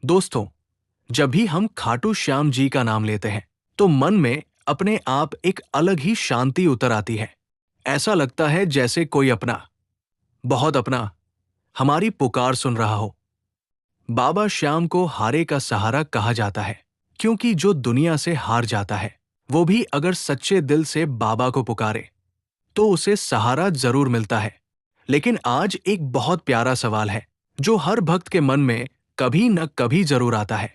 दोस्तों, जब भी हम खाटू श्याम जी का नाम लेते हैं तो मन में अपने आप एक अलग ही शांति उतर आती है। ऐसा लगता है जैसे कोई अपना, बहुत अपना, हमारी पुकार सुन रहा हो। बाबा श्याम को हारे का सहारा कहा जाता है, क्योंकि जो दुनिया से हार जाता है वो भी अगर सच्चे दिल से बाबा को पुकारे तो उसे सहारा जरूर मिलता है। लेकिन आज एक बहुत प्यारा सवाल है जो हर भक्त के मन में कभी न कभी जरूर आता है।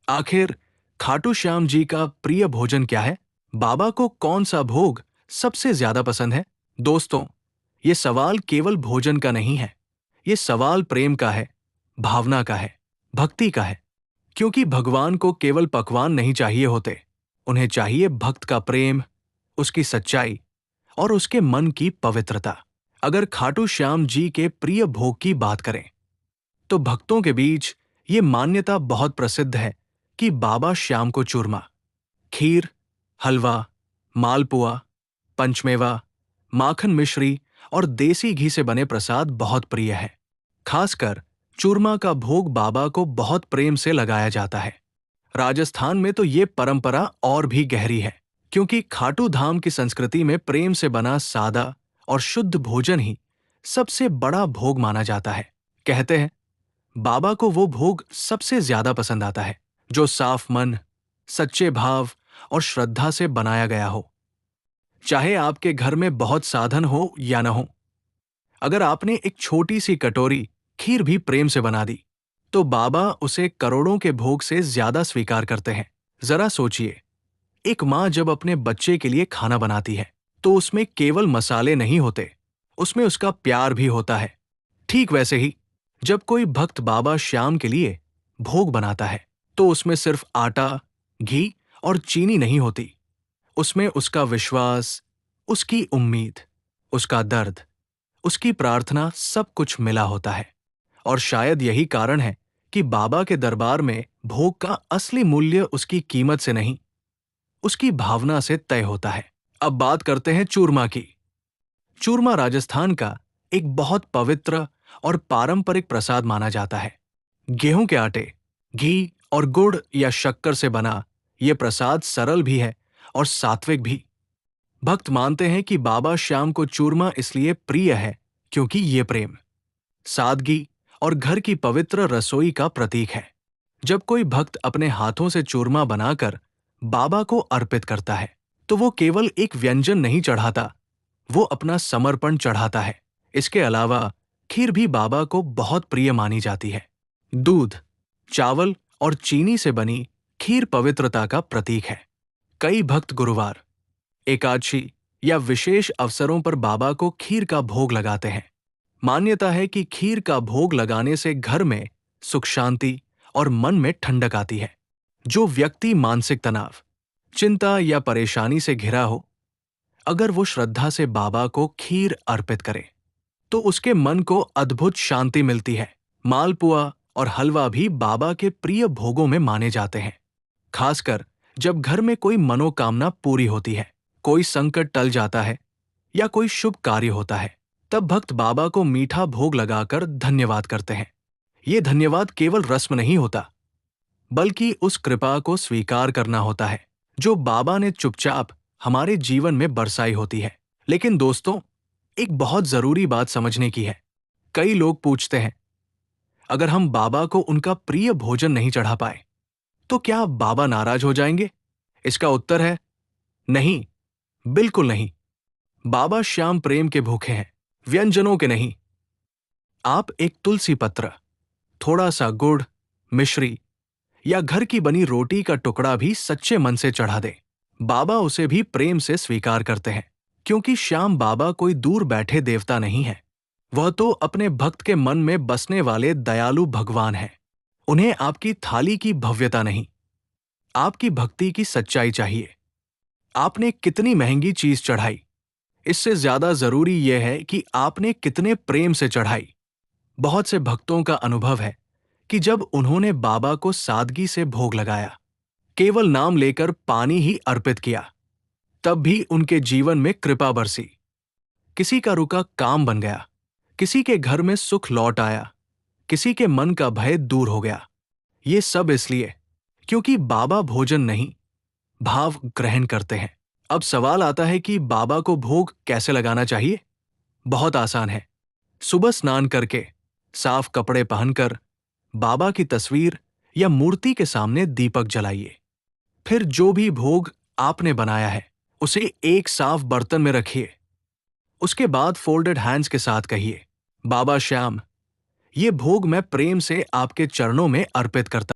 आखिर खाटू श्याम जी का प्रिय भोजन क्या है? बाबा को कौन सा भोग सबसे ज्यादा पसंद है? दोस्तों, ये सवाल केवल भोजन का नहीं है। ये सवाल प्रेम का है, भावना का है, भक्ति का है। क्योंकि भगवान को केवल पकवान नहीं चाहिए होते, उन्हें चाहिए भक्त का प्रेम, उसकी सच्चाई और उसके मन की पवित्रता। अगर खाटू श्याम जी के प्रिय भोग की बात करें तो भक्तों के बीच ये मान्यता बहुत प्रसिद्ध है कि बाबा श्याम को चूरमा, खीर, हलवा, मालपुआ, पंचमेवा, माखन मिश्री और देसी घी से बने प्रसाद बहुत प्रिय है। खासकर चूरमा का भोग बाबा को बहुत प्रेम से लगाया जाता है। राजस्थान में तो ये परंपरा और भी गहरी है, क्योंकि खाटू धाम की संस्कृति में प्रेम से बना सादा और शुद्ध भोजन ही सबसे बड़ा भोग माना जाता है। कहते हैं बाबा को वो भोग सबसे ज्यादा पसंद आता है जो साफ मन, सच्चे भाव और श्रद्धा से बनाया गया हो। चाहे आपके घर में बहुत साधन हो या न हो, अगर आपने एक छोटी सी कटोरी खीर भी प्रेम से बना दी तो बाबा उसे करोड़ों के भोग से ज्यादा स्वीकार करते हैं। जरा सोचिए, एक माँ जब अपने बच्चे के लिए खाना बनाती है तो उसमें केवल मसाले नहीं होते, उसमें उसका प्यार भी होता है। ठीक वैसे ही जब कोई भक्त बाबा श्याम के लिए भोग बनाता है तो उसमें सिर्फ आटा, घी और चीनी नहीं होती, उसमें उसका विश्वास, उसकी उम्मीद, उसका दर्द, उसकी प्रार्थना सब कुछ मिला होता है। और शायद यही कारण है कि बाबा के दरबार में भोग का असली मूल्य उसकी कीमत से नहीं, उसकी भावना से तय होता है। अब बात करते हैं चूरमा की। चूरमा राजस्थान का एक बहुत पवित्र और पारंपरिक प्रसाद माना जाता है। गेहूं के आटे, घी और गुड़ या शक्कर से बना यह प्रसाद सरल भी है और सात्विक भी। भक्त मानते हैं कि बाबा श्याम को चूरमा इसलिए प्रिय है क्योंकि ये प्रेम, सादगी और घर की पवित्र रसोई का प्रतीक है। जब कोई भक्त अपने हाथों से चूरमा बनाकर बाबा को अर्पित करता है तो वो केवल एक व्यंजन नहीं चढ़ाता, वो अपना समर्पण चढ़ाता है। इसके अलावा खीर भी बाबा को बहुत प्रिय मानी जाती है। दूध, चावल और चीनी से बनी खीर पवित्रता का प्रतीक है। कई भक्त गुरुवार, एकादशी या विशेष अवसरों पर बाबा को खीर का भोग लगाते हैं। मान्यता है कि खीर का भोग लगाने से घर में सुख शांति और मन में ठंडक आती है। जो व्यक्ति मानसिक तनाव, चिंता या परेशानी से घिरा हो, अगर वो श्रद्धा से बाबा को खीर अर्पित करे तो उसके मन को अद्भुत शांति मिलती है। मालपुआ और हलवा भी बाबा के प्रिय भोगों में माने जाते हैं। खासकर जब घर में कोई मनोकामना पूरी होती है, कोई संकट टल जाता है या कोई शुभ कार्य होता है, तब भक्त बाबा को मीठा भोग लगाकर धन्यवाद करते हैं। ये धन्यवाद केवल रस्म नहीं होता, बल्कि उस कृपा को स्वीकार करना होता है जो बाबा ने चुपचाप हमारे जीवन में बरसाई होती है। लेकिन दोस्तों, एक बहुत जरूरी बात समझने की है। कई लोग पूछते हैं, अगर हम बाबा को उनका प्रिय भोजन नहीं चढ़ा पाए तो क्या बाबा नाराज हो जाएंगे? इसका उत्तर है नहीं, बिल्कुल नहीं। बाबा श्याम प्रेम के भूखे हैं, व्यंजनों के नहीं। आप एक तुलसी पत्र, थोड़ा सा गुड़, मिश्री या घर की बनी रोटी का टुकड़ा भी सच्चे मन से चढ़ा दे, बाबा उसे भी प्रेम से स्वीकार करते हैं। क्योंकि श्याम बाबा कोई दूर बैठे देवता नहीं है, वह तो अपने भक्त के मन में बसने वाले दयालु भगवान हैं। उन्हें आपकी थाली की भव्यता नहीं, आपकी भक्ति की सच्चाई चाहिए। आपने कितनी महंगी चीज चढ़ाई, इससे ज्यादा जरूरी यह है कि आपने कितने प्रेम से चढ़ाई। बहुत से भक्तों का अनुभव है कि जब उन्होंने बाबा को सादगी से भोग लगाया, केवल नाम लेकर पानी ही अर्पित किया, तब भी उनके जीवन में कृपा बरसी। किसी का रुका काम बन गया, किसी के घर में सुख लौट आया, किसी के मन का भय दूर हो गया। ये सब इसलिए क्योंकि बाबा भोजन नहीं, भाव ग्रहण करते हैं। अब सवाल आता है कि बाबा को भोग कैसे लगाना चाहिए। बहुत आसान है। सुबह स्नान करके, साफ कपड़े पहनकर बाबा की तस्वीर या मूर्ति के सामने दीपक जलाइए। फिर जो भी भोग आपने बनाया है उसे एक साफ बर्तन में रखिए। उसके बाद फोल्डेड हैंड्स के साथ कहिए, बाबा श्याम, ये भोग मैं प्रेम से आपके चरणों में अर्पित करता